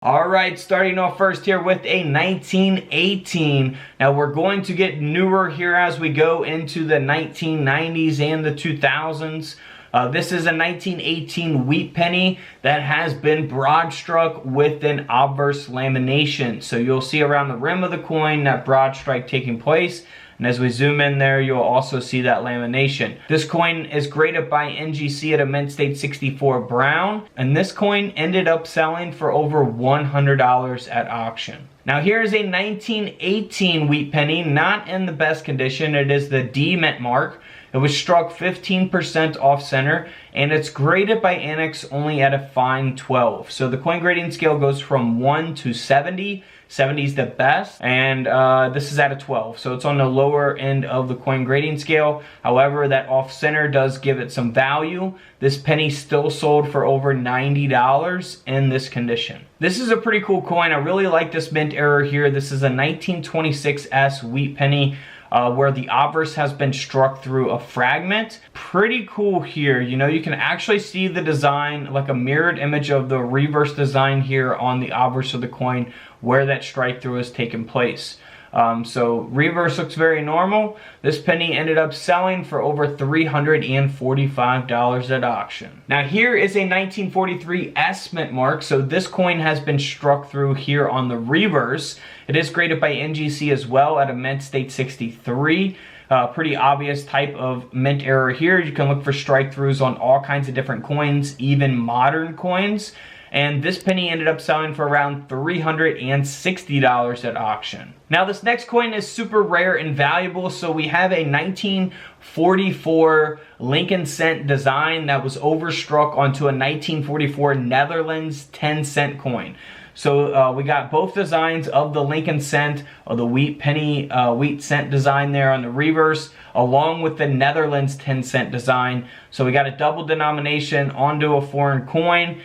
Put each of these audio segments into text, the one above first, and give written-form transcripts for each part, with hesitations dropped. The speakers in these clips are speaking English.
Alright, starting off first here with a 1918. Now we're going to get newer here as we go into the 1990s and the 2000s. This is a 1918 wheat penny that has been broad struck with an obverse lamination. So you'll see around the rim of the coin that broad strike taking place. And as we zoom in there, you'll also see that lamination. This coin is graded by NGC at a mint state 64 brown. And this coin ended up selling for over $100 at auction. Now here's a 1918 wheat penny, not in the best condition. It is the D mint mark. It was struck 15% off center, and it's graded by Annex only at a fine 12. So the coin grading scale goes from 1 to 70. 70 is the best, and this is at a 12. So it's on the lower end of the coin grading scale. However, that off center does give it some value. This penny still sold for over $90 in this condition. This is a pretty cool coin. I really like this mint error here. This is a 1926S wheat penny. Where the obverse has been struck through a fragment. Pretty cool here. You know, you can actually see the design, like a mirrored image of the reverse design here on the obverse of the coin where that strike through has taken place. So reverse looks very normal. This penny ended up selling for over $345 at auction. Now here is a 1943 S mint mark. So this coin has been struck through here on the reverse. It is graded by NGC as well at a mint state 63. Pretty obvious type of mint error here. You can look for strike throughs on all kinds of different coins, even modern coins. And this penny ended up selling for around $360 at auction. Now this next coin is super rare and valuable. So we have a 1944 Lincoln cent design that was overstruck onto a 1944 Netherlands 10-cent coin. So we got both designs of the Lincoln cent, or the wheat penny, wheat cent design there on the reverse, along with the Netherlands 10-cent design. So we got a double denomination onto a foreign coin.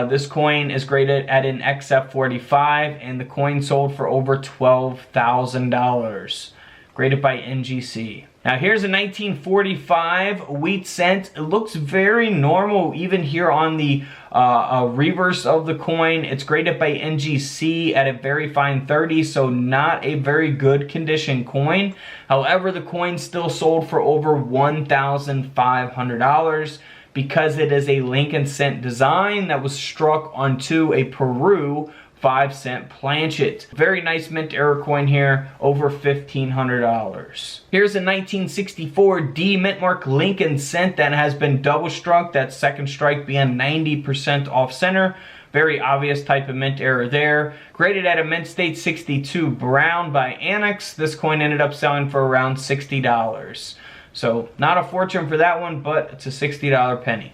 This coin is graded at an XF45, and the coin sold for over $12,000. Graded by NGC. Now here's a 1945 wheat cent. It looks very normal even here on the reverse of the coin. It's graded by NGC at a very fine 30, so not a very good condition coin. However, the coin still sold for over $1,500 because it is a Lincoln cent design that was struck onto a Peru 5-cent planchet. Very nice mint error coin here, over $1,500. Here's a 1964 D mint mark Lincoln cent that has been double struck, that second strike being 90% off center. Very obvious type of mint error there. Graded at a mint state 62 brown by Annex. This coin ended up selling for around $60. So not a fortune for that one, but it's a $60 penny.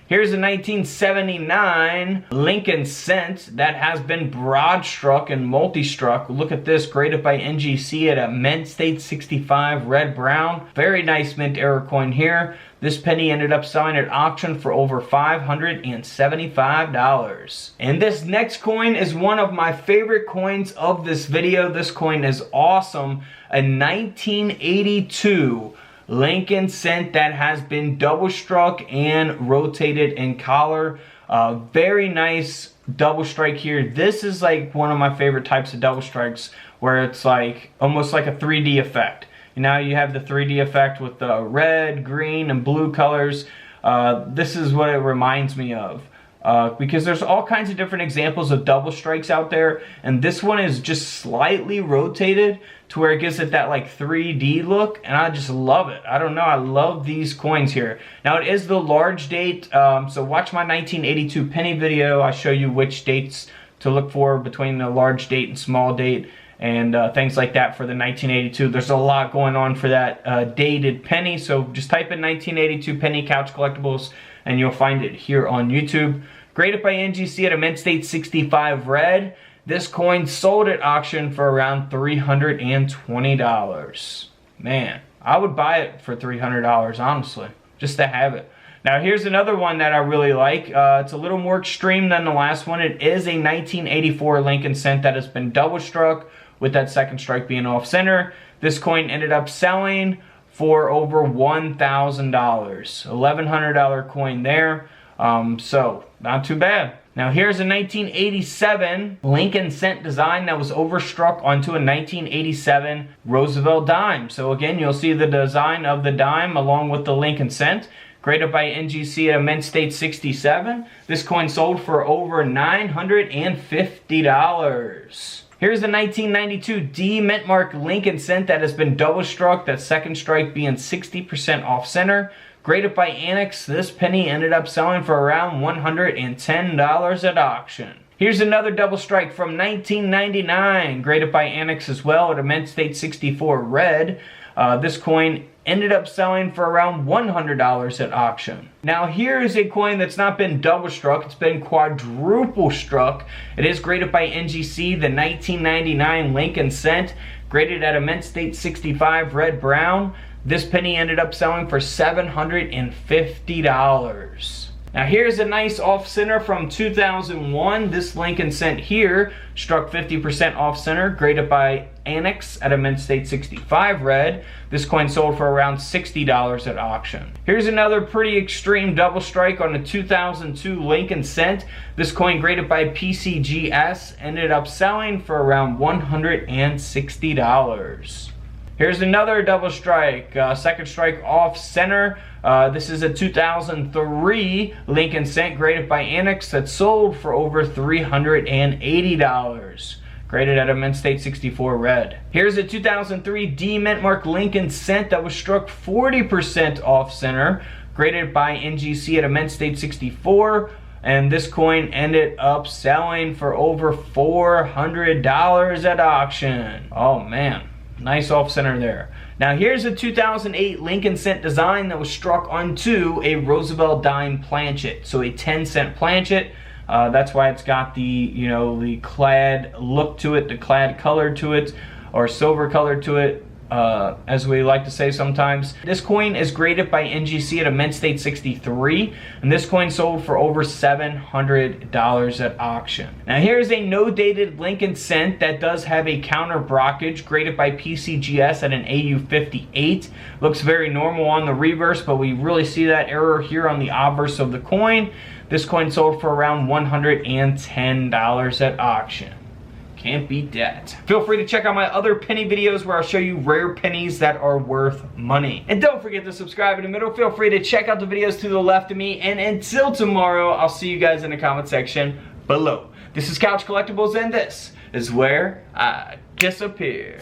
Here's a 1979 Lincoln cent that has been broad struck and multi-struck. Look at this, graded by NGC at a mint state 65 red brown. Very nice mint error coin here. This penny ended up selling at auction for over $575. And this next coin is one of my favorite coins of this video. This coin is awesome. A 1982 Lincoln cent that has been double struck and rotated in collar. Very nice double strike here. This is like one of my favorite types of double strikes, where it's like almost like a 3D effect. Now you have the 3D effect with the red, green, and blue colors. This is what it reminds me of. Because there's all kinds of different examples of double strikes out there, and this one is just slightly rotated to where it gives it that like 3D look, and I just love it. I don't know, I love these coins here. Now it is the large date, so watch my 1982 penny video. I show you which dates to look for between the large date and small date, and things like that for the 1982. There's a lot going on for that dated penny, so just type in 1982 penny couch collectibles and you'll find it here on YouTube. Graded by NGC at a mint state 65 red. This coin sold at auction for around $320. Man, I would buy it for $300, honestly, just to have it. Now here's another one that I really like. It's a little more extreme than the last one. It is a 1984 Lincoln cent that has been double struck, with that second strike being off center. This coin ended up selling for over $1,000. $1,100 coin there. So not too bad. Now here's a 1987 Lincoln cent design that was overstruck onto a 1987 Roosevelt dime. So again, you'll see the design of the dime along with the Lincoln cent. Graded by NGC at a mint state 67. This coin sold for over $950. Here's the 1992 D mint mark Lincoln cent that has been double struck, that second strike being 60% off center. Graded by Annex, this penny ended up selling for around $110 at auction. Here's another double strike from 1999, graded by Annex as well at a mint state 64 red. This coin ended up selling for around $100 at auction. Now here's a coin that's not been double struck, it's been quadruple struck. It is graded by NGC, the 1999 Lincoln cent, graded at a mint state 65 red brown. This penny ended up selling for $750. Now here's a nice off center from 2001. This Lincoln cent here struck 50% off center, graded by Annex at a mint state 65 red. This coin sold for around $60 at auction. Here's another pretty extreme double strike on a 2002 Lincoln cent. This coin, graded by PCGS, ended up selling for around $160. Here's another double strike, second strike off center. This is a 2003 Lincoln cent, graded by Annex, that sold for over $380. Graded at a mint state 64 red. Here's a 2003 D mint mark Lincoln cent that was struck 40% off center, graded by NGC at a mint state 64. And this coin ended up selling for over $400 at auction. Oh man. Nice off center there. Now here's a 2008 Lincoln cent design that was struck onto a Roosevelt dime planchet. So a 10-cent planchet. That's why it's got the, you know, the clad look to it, the clad color to it, or silver color to it, as we like to say sometimes. This coin is graded by NGC at a mint state 63, and this coin sold for over $700 at auction. Now here's a no-dated Lincoln cent that does have a counter blockage, graded by PCGS at an AU 58. Looks very normal on the reverse, but we really see that error here on the obverse of the coin. This coin sold for around $110 at auction. Can't beat that. Feel free to check out my other penny videos where I'll show you rare pennies that are worth money. And don't forget to subscribe in the middle. Feel free to check out the videos to the left of me. And until tomorrow, I'll see you guys in the comment section below. This is Couch Collectibles, and this is where I disappear.